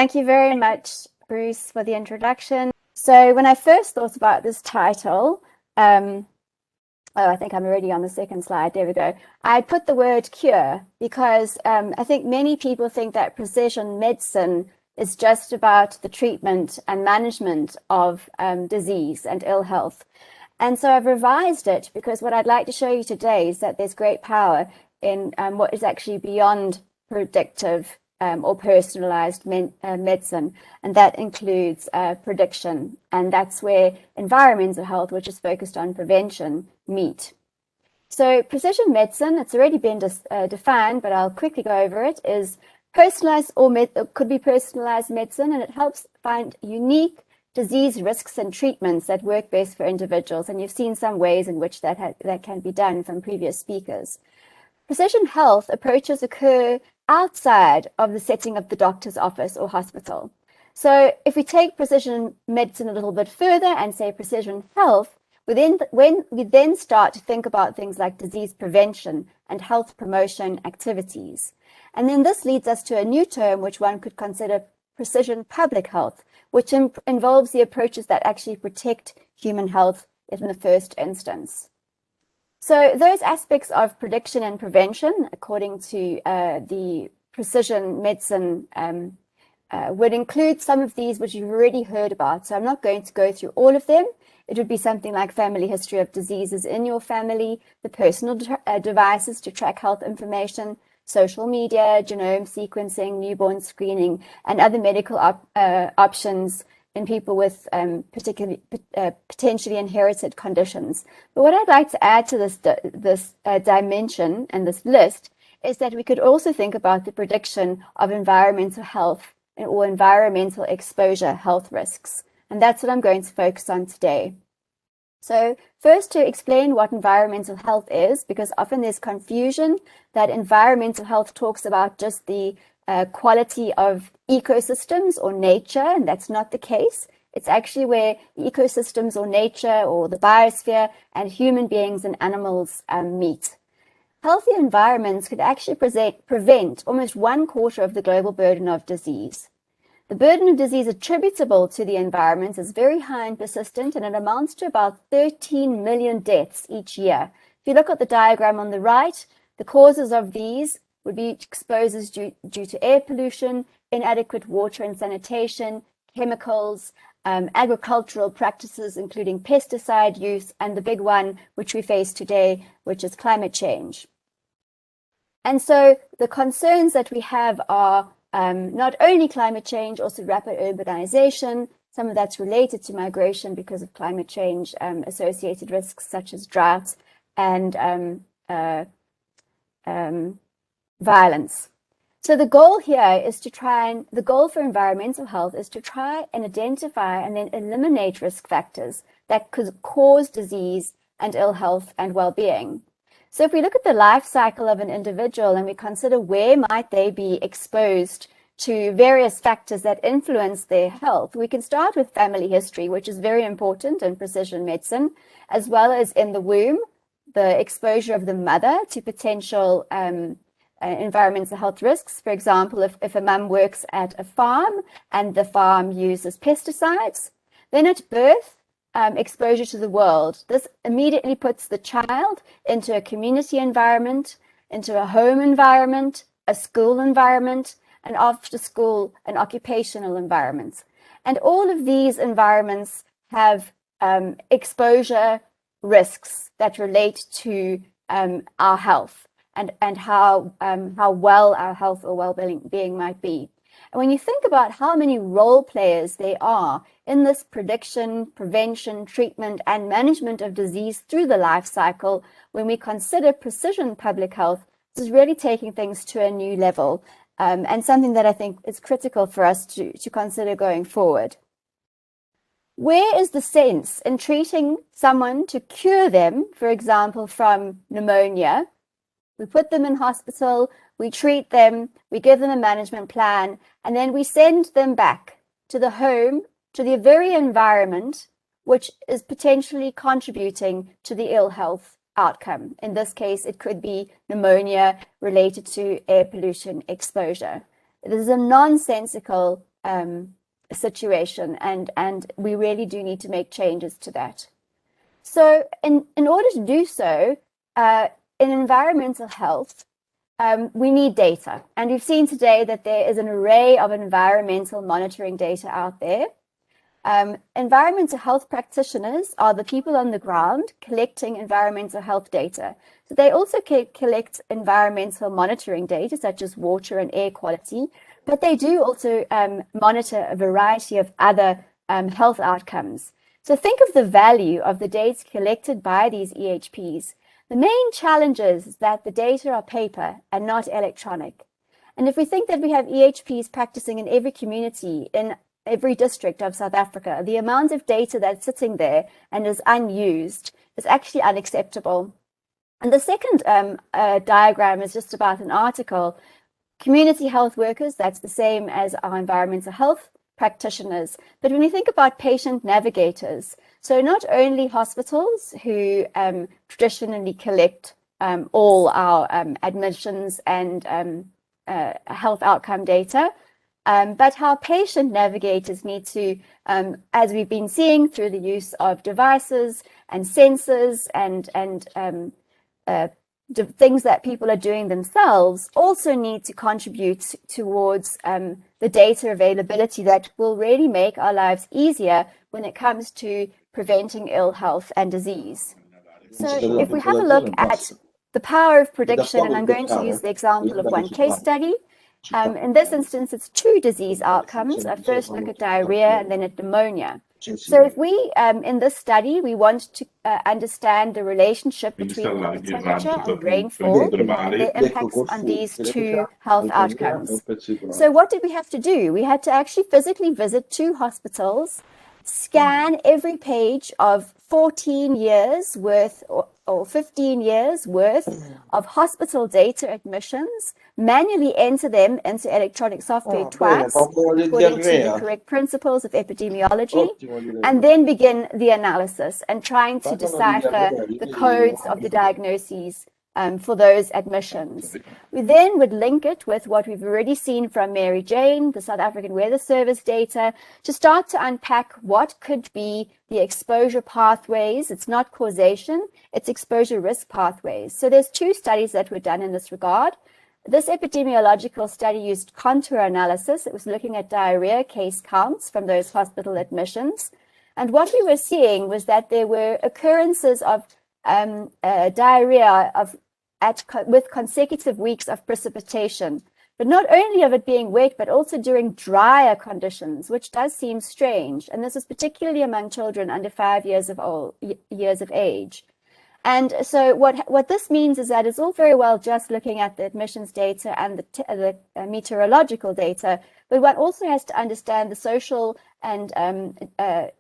Thank you very much, Bruce, for the introduction. So when I first thought about this title, I think I'm already on the second slide. There we go. I put the word cure because I think many people think that precision medicine is just about the treatment and management of disease and ill health. And so I've revised it because what I'd like to show you today is that there's great power in what is actually beyond predictive or personalized medicine, and that includes prediction, and that's where environmental health, which is focused on prevention, meet. So precision medicine, it's already been defined, but I'll quickly go over it, is personalized or could be personalized medicine, and it helps find unique disease risks and treatments that work best for individuals, and you've seen some ways in which that can be done from previous speakers. Precision health approaches occur outside of the setting of the doctor's office or hospital. So if we take precision medicine a little bit further and say precision health, when we then start to think about things like disease prevention and health promotion activities. And then this leads us to a new term, which one could consider precision public health, which involves the approaches that actually protect human health in the first instance. So those aspects of prediction and prevention, according to the precision medicine, would include some of these which you've already heard about. So I'm not going to go through all of them. It would be something like family history of diseases in your family, the personal devices to track health information, social media, genome sequencing, newborn screening, and other medical options in people with potentially inherited conditions. But what I'd like to add to this dimension and this list is that we could also think about the prediction of environmental health or environmental exposure health risks. And that's what I'm going to focus on today. So first, to explain what environmental health is, because often there's confusion that environmental health talks about just the quality of ecosystems or nature, and that's not the case. It's actually where ecosystems or nature or the biosphere and human beings and animals meet. Healthy environments could actually prevent almost 1/4 of the global burden of disease. The burden of disease attributable to the environment is very high and persistent, and it amounts to about 13 million deaths each year. If you look at the diagram on the right, the causes of these would be exposures due to air pollution, inadequate water and sanitation, chemicals, agricultural practices, including pesticide use, and the big one which we face today, which is climate change. And so the concerns that we have are not only climate change, also rapid urbanization. Some of that's related to migration because of climate change associated risks such as drought and violence. So the goal here is the goal for environmental health is to try and identify and then eliminate risk factors that could cause disease and ill health and well-being. So if we look at the life cycle of an individual and we consider where might they be exposed to various factors that influence their health, we can start with family history, which is very important in precision medicine, as well as in the womb, the exposure of the mother to potential environmental health risks. For example, if a mum works at a farm and the farm uses pesticides, then at birth, exposure to the world. This immediately puts the child into a community environment, into a home environment, a school environment, and after school, an occupational environment. And all of these environments have exposure risks that relate to our health and how well our health or well-being might be. And when you think about how many role players there are in this prediction, prevention, treatment, and management of disease through the life cycle, when we consider precision public health, this is really taking things to a new level, and something that I think is critical for us to consider going forward. Where is the sense in treating someone to cure them, for example, from pneumonia? We put them in hospital, we treat them, we give them a management plan, and then we send them back to the home, to the very environment which is potentially contributing to the ill health outcome. In this case, it could be pneumonia related to air pollution exposure. This is a nonsensical situation, and we really do need to make changes to that. So in order to do so, in environmental health, we need data. And we've seen today that there is an array of environmental monitoring data out there. Environmental health practitioners are the people on the ground collecting environmental health data. So they also collect environmental monitoring data, such as water and air quality, but they do also monitor a variety of other health outcomes. So think of the value of the data collected by these EHPs. The main challenge is that the data are paper and not electronic. And if we think that we have EHPs practicing in every community, in every district of South Africa, the amount of data that's sitting there and is unused is actually unacceptable. And the second diagram is just about an article. Community health workers, that's the same as our environmental health practitioners. But when you think about patient navigators, so not only hospitals who traditionally collect all our admissions and health outcome data, but how patient navigators need to, as we've been seeing through the use of devices and sensors and things that people are doing themselves, also need to contribute towards the data availability that will really make our lives easier when it comes to preventing ill health and disease. So if we have a look at the power of prediction, and I'm going to use the example of one case study. In this instance, it's two disease outcomes. I first look at diarrhea and then at pneumonia. So if we, in this study, we want to understand the relationship between the temperature and rainfall and their impacts on these two health outcomes. So what did we have to do? We had to actually physically visit two hospitals, scan every page of 14 years worth or 15 years worth of hospital data admissions, manually enter them into electronic software twice, according to the correct principles of epidemiology, and then begin the analysis and trying to decipher the codes of the diagnoses for those admissions. We then would link it with what we've already seen from Mary Jane, the South African Weather Service data, to start to unpack what could be the exposure pathways. It's not causation, it's exposure risk pathways. So there's two studies that were done in this regard. This epidemiological study used contour analysis. It was looking at diarrhea case counts from those hospital admissions. And what we were seeing was that there were occurrences of diarrhea with consecutive weeks of precipitation, but not only of it being wet, but also during drier conditions, which does seem strange. And this is particularly among children under 5 years of age. And so what this means is that it's all very well just looking at the admissions data and the meteorological data, but one also has to understand the social and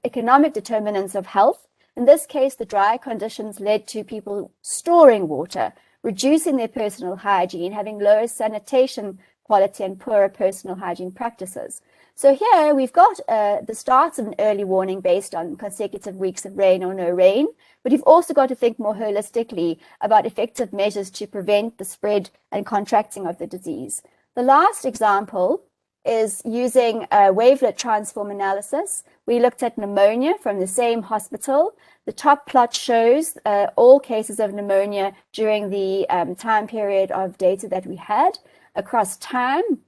economic determinants of health. In this case, the dry conditions led to people storing water, reducing their personal hygiene, having lower sanitation quality and poorer personal hygiene practices. So here we've got the start of an early warning based on consecutive weeks of rain or no rain, but you've also got to think more holistically about effective measures to prevent the spread and contracting of the disease. The last example is using wavelet transform analysis. We looked at pneumonia from the same hospital. The top plot shows all cases of pneumonia during the time period of data that we had across time.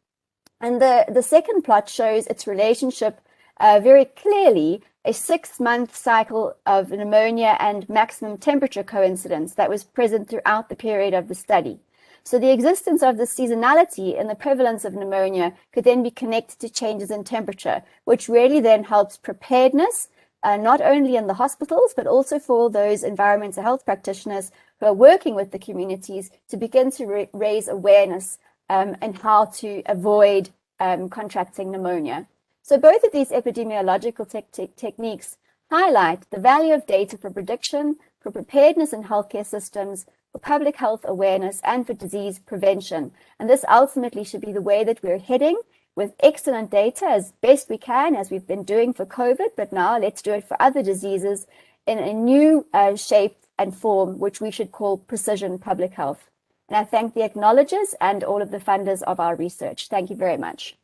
And the second plot shows its relationship very clearly, a 6-month cycle of pneumonia and maximum temperature coincidence that was present throughout the period of the study. So the existence of the seasonality in the prevalence of pneumonia could then be connected to changes in temperature, which really then helps preparedness, not only in the hospitals, but also for those environmental health practitioners who are working with the communities to begin to raise awareness and how to avoid contracting pneumonia. So both of these epidemiological techniques highlight the value of data for prediction, for preparedness in healthcare systems, for public health awareness, and for disease prevention. And this ultimately should be the way that we're heading, with excellent data as best we can, as we've been doing for COVID, but now let's do it for other diseases in a new shape and form, which we should call precision public health. And I thank the acknowledgers and all of the funders of our research. Thank you very much.